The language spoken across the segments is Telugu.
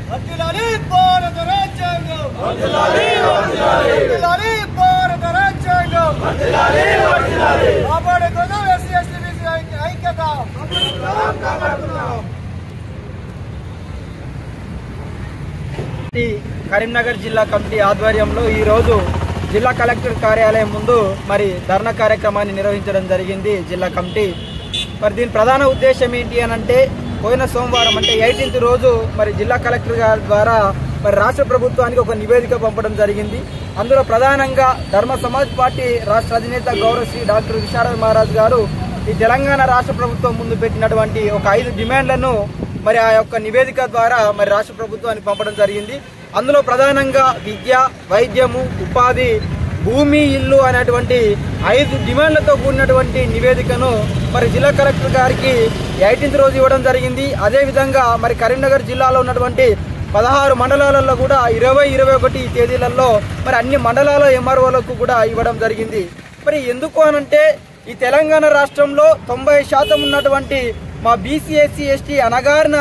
వర్ధిల్లాలి భారత రాజ్యాంగం, వర్ధిల్లాలి భారత రాజ్యాంగం, కాపాడుకుందాం ఎస్సీ ఎస్టీ బీసీ ఐక్యత. కరీంనగర్ జిల్లా కమిటీ ఆధ్వర్యంలో ఈరోజు జిల్లా కలెక్టర్ కార్యాలయం ముందు మరి ధర్నా కార్యక్రమాన్ని నిర్వహించడం జరిగింది జిల్లా కమిటీ. మరి దీని ప్రధాన ఉద్దేశం ఏంటి అని అంటే, పోయిన సోమవారం అంటే 18th రోజు మరి జిల్లా కలెక్టర్ గారి ద్వారా మరి రాష్ట్ర ప్రభుత్వానికి ఒక నివేదిక పంపడం జరిగింది. అందులో ప్రధానంగా ధర్మ సమాజ్ పార్టీ రాష్ట్ర అధినేత గౌరవశ్రీ డాక్టర్ విశారద మహారాజ్ గారు ఈ తెలంగాణ రాష్ట్ర ప్రభుత్వం ముందు పెట్టినటువంటి ఒక 5 డిమాండ్లను మరి ఆ యొక్క నివేదిక ద్వారా మరి రాష్ట్ర ప్రభుత్వానికి పంపడం జరిగింది. అందులో ప్రధానంగా విద్య, వైద్యము, ఉపాధి, భూమి, ఇల్లు అనేటువంటి 5 డిమాండ్లతో కూడినటువంటి నివేదికను మరి జిల్లా కలెక్టర్ గారికి 18th రోజు ఇవ్వడం జరిగింది. అదేవిధంగా మరి కరీంనగర్ జిల్లాలో ఉన్నటువంటి 16 మండలాలలో కూడా 20, 21 తేదీలలో మరి అన్ని మండలాల ఎంఆర్ఓలకు కూడా ఇవ్వడం జరిగింది. మరి ఎందుకు అనంటే, ఈ తెలంగాణ రాష్ట్రంలో 90% ఉన్నటువంటి మా బీసీ, ఎస్సీ, ఎస్టీ అణగారిన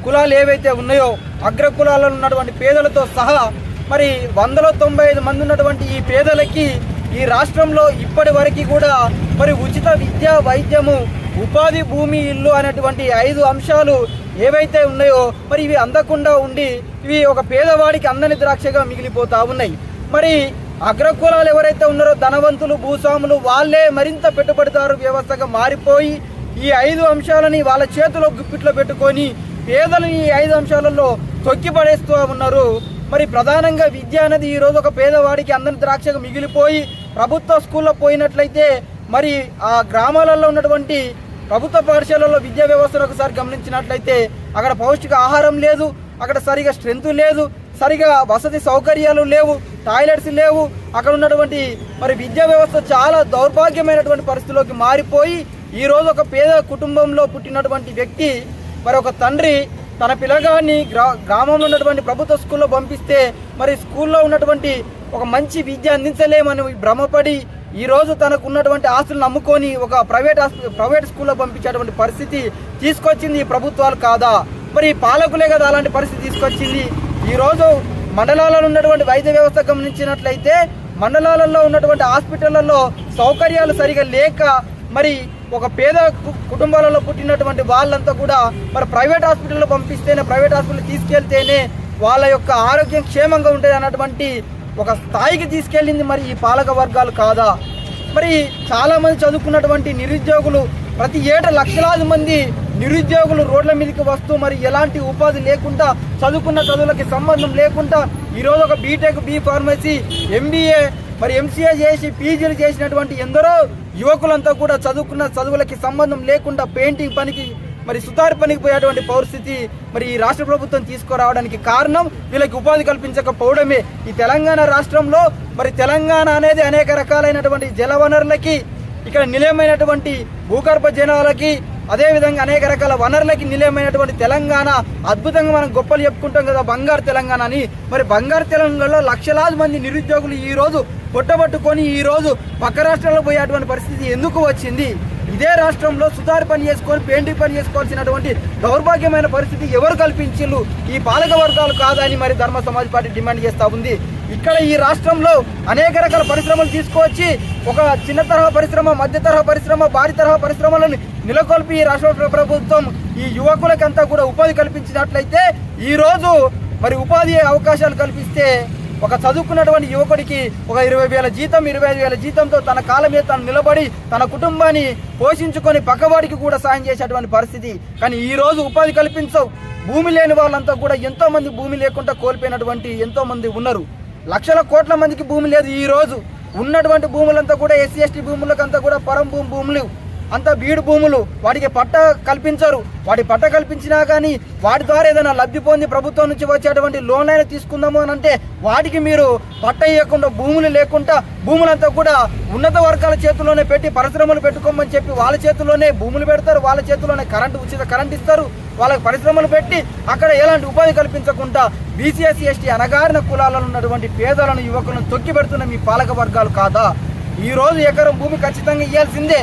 కులాలు ఏవైతే ఉన్నాయో, అగ్ర కులాలలో ఉన్నటువంటి పేదలతో సహా మరి 195 మంది ఉన్నటువంటి ఈ పేదలకి ఈ రాష్ట్రంలో ఇప్పటి వరకు కూడా మరి ఉచిత విద్య, వైద్యము, ఉపాధి, భూమి, ఇల్లు అనేటువంటి 5 అంశాలు ఏవైతే ఉన్నాయో మరి ఇవి అందకుండా ఉండి ఇవి ఒక పేదవాడికి అందని ద్రాక్షగా మిగిలిపోతా ఉన్నాయి. మరి అగ్ర కులాలు ఎవరైతే ఉన్నారో ధనవంతులు, భూస్వాములు, వాళ్ళే మరింత పెట్టుబడిదారు వ్యవస్థగా మారిపోయి ఈ 5 అంశాలని వాళ్ళ చేతిలో గుప్పిట్లో పెట్టుకొని పేదలను ఈ 5 అంశాలలో తొక్కి పడేస్తూ ఉన్నారు. మరి ప్రధానంగా విద్య అనేది ఈ రోజు ఒక పేదవాడికి అందని ద్రాక్షగా మిగిలిపోయి ప్రభుత్వ స్కూల్లో పోయినట్లయితే మరి ఆ గ్రామాలలో ఉన్నటువంటి ప్రభుత్వ పాఠశాలలో విద్యా వ్యవస్థను ఒకసారి గమనించినట్లయితే అక్కడ పౌష్టిక ఆహారం లేదు, అక్కడ సరిగా స్ట్రెంత్ లేదు, సరిగా వసతి సౌకర్యాలు లేవు, టాయిలెట్స్ లేవు. అక్కడ ఉన్నటువంటి మరి విద్యా వ్యవస్థ చాలా దౌర్భాగ్యమైనటువంటి పరిస్థితిలోకి మారిపోయి ఈ రోజు ఒక పేద కుటుంబంలో పుట్టినటువంటి వ్యక్తి మరి ఒక తండ్రి తన పిల్లగాన్ని గ్రామంలో ఉన్నటువంటి ప్రభుత్వ స్కూల్లో పంపిస్తే మరి స్కూల్లో ఉన్నటువంటి ఒక మంచి విద్య అందించలేమని భ్రమపడి ఈ రోజు తనకు ఉన్నటువంటి ఆస్తులను అమ్ముకొని ఒక ప్రైవేట్ స్కూల్లో పంపించేటువంటి పరిస్థితి తీసుకొచ్చింది ఈ ప్రభుత్వాలు కాదా? మరి పాలకులే కదా అలాంటి పరిస్థితి తీసుకొచ్చింది. ఈ రోజు మండలాలలో ఉన్నటువంటి వైద్య వ్యవస్థ గమనించినట్లయితే మండలాలలో ఉన్నటువంటి హాస్పిటళ్లలో సౌకర్యాలు సరిగా లేక మరి ఒక పేద కుటుంబాలలో పుట్టినటువంటి వాళ్ళంతా కూడా మరి ప్రైవేట్ హాస్పిటల్లో పంపిస్తేనే, ప్రైవేట్ హాస్పిటల్ తీసుకెళ్తేనే వాళ్ళ యొక్క ఆరోగ్యం క్షేమంగా ఉంటుంది అన్నటువంటి ఒక స్థాయికి తీసుకెళ్ళింది మరి ఈ పాలక వర్గాలు కాదా? మరి చాలా మంది చదువుకున్నటువంటి నిరుద్యోగులు ప్రతి ఏటా లక్షలాది మంది నిరుద్యోగులు రోడ్ల మీదకి వస్తూ మరి ఎలాంటి ఉపాధి లేకుండా చదువుకున్న చదువులకి సంబంధం లేకుండా ఈరోజు ఒక బీటెక్, బీ ఫార్మసీ, ఎంబీఏ మరి ఎంసీఏ చేసి పీజీలు చేసినటువంటి ఎందరో యువకులంతా కూడా చదువుకున్న చదువులకి సంబంధం లేకుండా పెయింటింగ్ పనికి మరి సుతారు పనికి పోయేటువంటి పరిస్థితి మరి ఈ రాష్ట్ర ప్రభుత్వం తీసుకురావడానికి కారణం వీళ్ళకి ఉపాధి కల్పించకపోవడమే. ఈ తెలంగాణ రాష్ట్రంలో మరి తెలంగాణ అనేది అనేక రకాలైనటువంటి జలవనరులకి, ఇక్కడ నిలయమైనటువంటి భూగర్భ జనాలకి, అదేవిధంగా అనేక రకాల వనరులకి నిలయమైనటువంటి తెలంగాణ అద్భుతంగా మనం గొప్పలు చెప్పుకుంటాం కదా బంగారు తెలంగాణ అని. మరి బంగారు తెలంగాణలో లక్షలాది మంది నిరుద్యోగులు ఈ రోజు పొట్టబట్టుకొని ఈ రోజు పక్క రాష్ట్రాల్లో పోయేటువంటి పరిస్థితి ఎందుకు వచ్చింది? ఇదే రాష్ట్రంలో సుతారు పని చేసుకొని పెయింటింగ్ పని చేసుకోవాల్సినటువంటి దౌర్భాగ్యమైన పరిస్థితి ఎవరు కల్పించిళ్ళు? ఈ పాలక వర్గాలు కాదని మరి ధర్మ సమాజ్ పార్టీ డిమాండ్ చేస్తూ ఉంది. ఇక్కడ ఈ రాష్ట్రంలో అనేక రకాల పరిశ్రమలు తీసుకొచ్చి ఒక చిన్న తరహా పరిశ్రమ, మధ్య తరహా పరిశ్రమ, భారీ తరహా పరిశ్రమలను నెలకొల్పి ఈ రాష్ట్ర ప్రభుత్వం ఈ యువకులకంతా కూడా ఉపాధి కల్పించినట్లయితే ఈ రోజు మరి ఉపాధి అవకాశాలు కల్పిస్తే ఒక చదువుకున్నటువంటి యువకుడికి ఒక 20,000 జీతం, 25,000 జీతంతో తన కాళ్ళ మీద తను నిలబడి తన కుటుంబాన్ని పోషించుకొని పక్కవాడికి కూడా సాయం చేసేటువంటి పరిస్థితి. కానీ ఈ రోజు ఉపాధి కల్పించవు. భూమి లేని వాళ్ళంతా కూడా ఎంతో మంది భూమి లేకుండా కోల్పోయినటువంటి ఎంతో మంది ఉన్నారు. లక్షల కోట్ల మందికి భూమి లేదు. ఈ రోజు ఉన్నటువంటి భూములంతా కూడా ఎస్సీ ఎస్టీ భూములకంతా కూడా పరం భూములు, అంతా బీడు భూములు, వాటికి పట్ట కల్పించరు. వాటి పట్ట కల్పించినా కానీ వాటి ద్వారా ఏదైనా లబ్ధి పొంది ప్రభుత్వం నుంచి వచ్చేటువంటి లోన్లైనా తీసుకుందాము అని అంటే వాటికి మీరు పట్ట ఇవ్వకుండా, భూములు లేకుండా భూములంతా కూడా ఉన్నత వర్గాల చేతుల్లోనే పెట్టి పరిశ్రమలు పెట్టుకోమని చెప్పి వాళ్ళ చేతుల్లోనే భూములు పెడతారు, వాళ్ళ చేతుల్లోనే ఉచిత కరెంట్ ఇస్తారు, వాళ్ళకి పరిశ్రమలు పెట్టి అక్కడ ఎలాంటి ఉపాధి కల్పించకుండా బీసీ, ఎస్సీ, ఎస్టీ అణగారిన కులాలలో ఉన్నటువంటి పేదలను, యువకులను తొక్కి పెడుతున్న మీ పాలక వర్గాలు కాదా? ఈ రోజు ఎకరం భూమి ఖచ్చితంగా ఇవ్వాల్సిందే.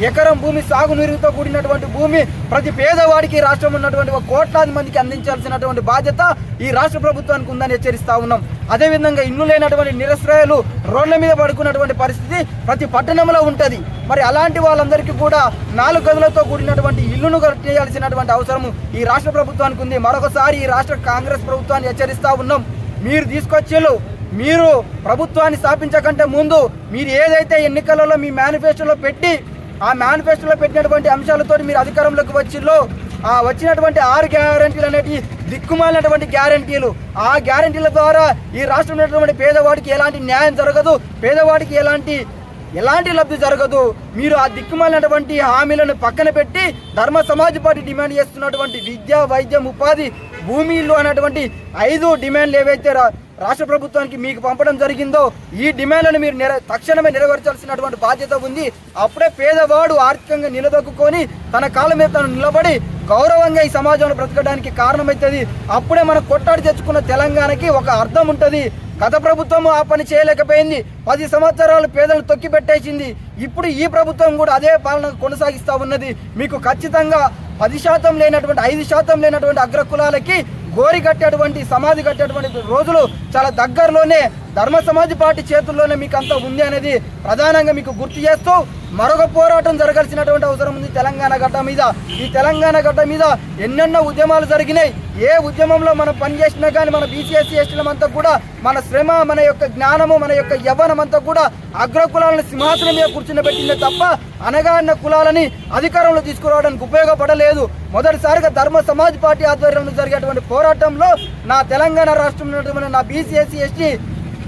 ఎకరం భూమి సాగునీరుతో కూడినటువంటి భూమి ప్రతి పేదవాడికి రాష్ట్రం ఉన్నటువంటి కోట్లాది మందికి అందించాల్సినటువంటి బాధ్యత ఈ రాష్ట్ర ప్రభుత్వానికి ఉందని హెచ్చరిస్తా ఉన్నాం. అదేవిధంగా ఇల్లు లేనటువంటి నిరశ్రయాలు రోడ్ల మీద పడుకున్నటువంటి పరిస్థితి ప్రతి పట్టణంలో ఉంటది. మరి అలాంటి వాళ్ళందరికీ కూడా 4 గదులతో కూడినటువంటి ఇల్లును కట్టేయాల్సినటువంటి అవసరం ఈ రాష్ట్ర ప్రభుత్వానికి ఉంది. మరొకసారి ఈ రాష్ట్ర కాంగ్రెస్ ప్రభుత్వాన్ని హెచ్చరిస్తా ఉన్నాం. మీరు తీసుకొచ్చేలు మీరు ప్రభుత్వాన్ని స్థాపించకంటే ముందు మీరు ఏదైతే ఎన్నికలలో మీ మేనిఫెస్టోలో పెట్టి ఆ మేనిఫెస్టోలో పెట్టినటువంటి అంశాలతో మీరు అధికారంలోకి వచ్చిల్లో ఆ వచ్చినటువంటి 6 గ్యారంటీలు అనేవి దిక్కుమాలినటువంటి గ్యారంటీలు. ఆ గ్యారంటీల ద్వారా ఈ రాష్ట్రంలో ఉన్నటువంటి పేదవాడికి ఎలాంటి న్యాయం జరగదు, పేదవాడికి ఎలాంటి లబ్ధి జరగదు. మీరు ఆ దిక్కుమాలినటువంటి హామీలను పక్కన పెట్టి ధర్మ సమాజ్ పార్టీ డిమాండ్ చేస్తున్నటువంటి విద్య, వైద్యం, ఉపాధి, భూమి, ఇల్లు అనేటువంటి 5 డిమాండ్లు ఏవైతే రాష్ట్ర ప్రభుత్వానికి మీకు పంపడం జరిగిందో ఈ డిమాండ్లను మీరు తక్షణమే నెరవేర్చాల్సినటువంటి బాధ్యత ఉంది. అప్పుడే పేదవాడు ఆర్థికంగా నిలదొక్కుని తన కాళ్ళ మీద తను నిలబడి గౌరవంగా ఈ సమాజంలో బ్రతకడానికి కారణమవుతుంది. అప్పుడే మనం కొట్టాడి తెచ్చుకున్న తెలంగాణకి ఒక అర్థం ఉంటుంది. గత ప్రభుత్వం ఆ పని చేయలేకపోయింది. 10 సంవత్సరాలు పేదలను తొక్కి పెట్టేసింది. ఇప్పుడు ఈ ప్రభుత్వం కూడా అదే పాలన కొనసాగిస్తూ ఉన్నది. మీకు ఖచ్చితంగా 10% లేనటువంటి 5% లేనటువంటి అగ్రకులాలకి గోరి కట్టేటువంటి సమాధి కట్టేటువంటి రోజులు చాలా దగ్గరలోనే ధర్మ సమాజ్ పార్టీ చేతుల్లోనే మీకు అంతా ఉంది అనేది ప్రధానంగా మీకు గుర్తు చేస్తూ మరొక పోరాటం జరగాల్సినటువంటి అవసరం ఉంది తెలంగాణ గడ్డ మీద. ఈ తెలంగాణ గడ్డ మీద ఎన్నెన్నో ఉద్యమాలు జరిగినాయి. ఏ ఉద్యమంలో మనం పనిచేసినా కానీ మన బీసీఎస్సీ ఎస్టీలమంతా కూడా మన శ్రమ, మన యొక్క జ్ఞానము, మన యొక్క యవ్వనం అంతా కూడా అగ్రకులాలను సింహాసనం మీద కూర్చుండబెట్టిందే తప్ప అనగారిన కులాలని అధికారంలో తీసుకురావడానికి ఉపయోగపడలేదు. మొదటిసారిగా ధర్మ సమాజ్ పార్టీ ఆధ్వర్యంలో జరిగేటువంటి పోరాటంలో నా తెలంగాణ రాష్ట్రంలో నా బీసీఎస్సీ ఎస్టీ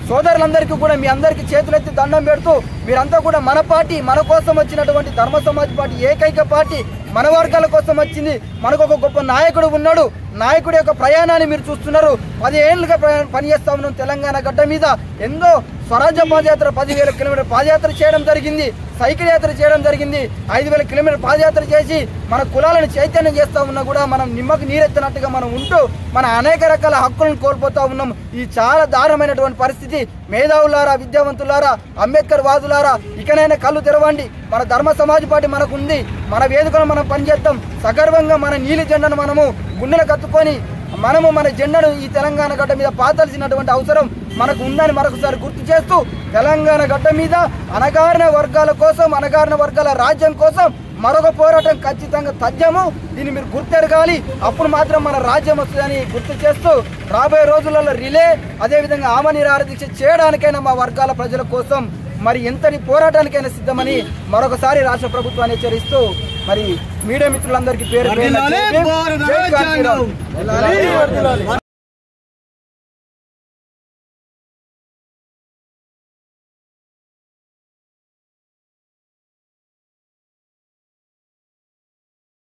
సోదరులందరికీ కూడా మీ అందరికీ చేతులెత్తి దండం పెడుతూ మీరంతా కూడా మన పార్టీ, మన కోసం వచ్చినటువంటి ధర్మ సమాజ్ పార్టీ ఏకైక పార్టీ, మన వర్గాల కోసం వచ్చింది. మనకు ఒక గొప్ప నాయకుడు ఉన్నాడు. నాయకుడి యొక్క ప్రయాణాన్ని మీరు చూస్తున్నారు. 10 ఏళ్ళుగా పనిచేస్తా ఉన్నాం తెలంగాణ గడ్డ మీద. ఎంతో స్వరాజ్య పాదయాత్ర 10,000 కిలోమీటర్ పాదయాత్ర చేయడం జరిగింది, సైకిల్ యాత్ర చేయడం జరిగింది. 5,000 కిలోమీటర్ పాదయాత్ర చేసి మన కులాలను చైతన్యం చేస్తూ ఉన్నా కూడా మనం నిమ్మకు నీరెత్తినట్టుగా మనం ఉంటూ మన అనేక రకాల హక్కులను కోల్పోతూ ఉన్నాం. ఈ చాలా దారుణమైనటువంటి పరిస్థితి. మేధావులారా, విద్యావంతులారా, అంబేద్కర్ వాదులారా, ఇకనైనా కళ్ళు తెరవండి. మన ధర్మ సమాజ్ పార్టీ మనకు ఉంది. మన వేదికలో మనం పనిచేద్దాం. సగర్వంగా మన నీలి జెండాను మనము గుండెలు కత్తుకొని మనము మన జెండాను ఈ తెలంగాణ గడ్డ మీద పాతాల్సినటువంటి అవసరం మనకు ఉందని మరొకసారి గుర్తు చేస్తూ తెలంగాణ గడ్డ మీద అణగారిన వర్గాల కోసం, అణగారిన వర్గాల రాజ్యం కోసం మరొక పోరాటం ఖచ్చితంగా తథ్యము. దీన్ని మీరు గుర్తెరగాలి. అప్పుడు మాత్రం మన రాజ్యం వస్తుందని గుర్తు చేస్తూ రాబోయే రోజులలో రిలే, అదేవిధంగా ఆమరణ నిరాహార దీక్ష చేయడానికైనా మా వర్గాల ప్రజల కోసం మరి ఎంతటి పోరాటానికైనా సిద్ధమని మరొకసారి రాష్ట్ర ప్రభుత్వాన్ని హెచ్చరిస్తూ మరి మీడియా మిత్రులందరికీ పేరు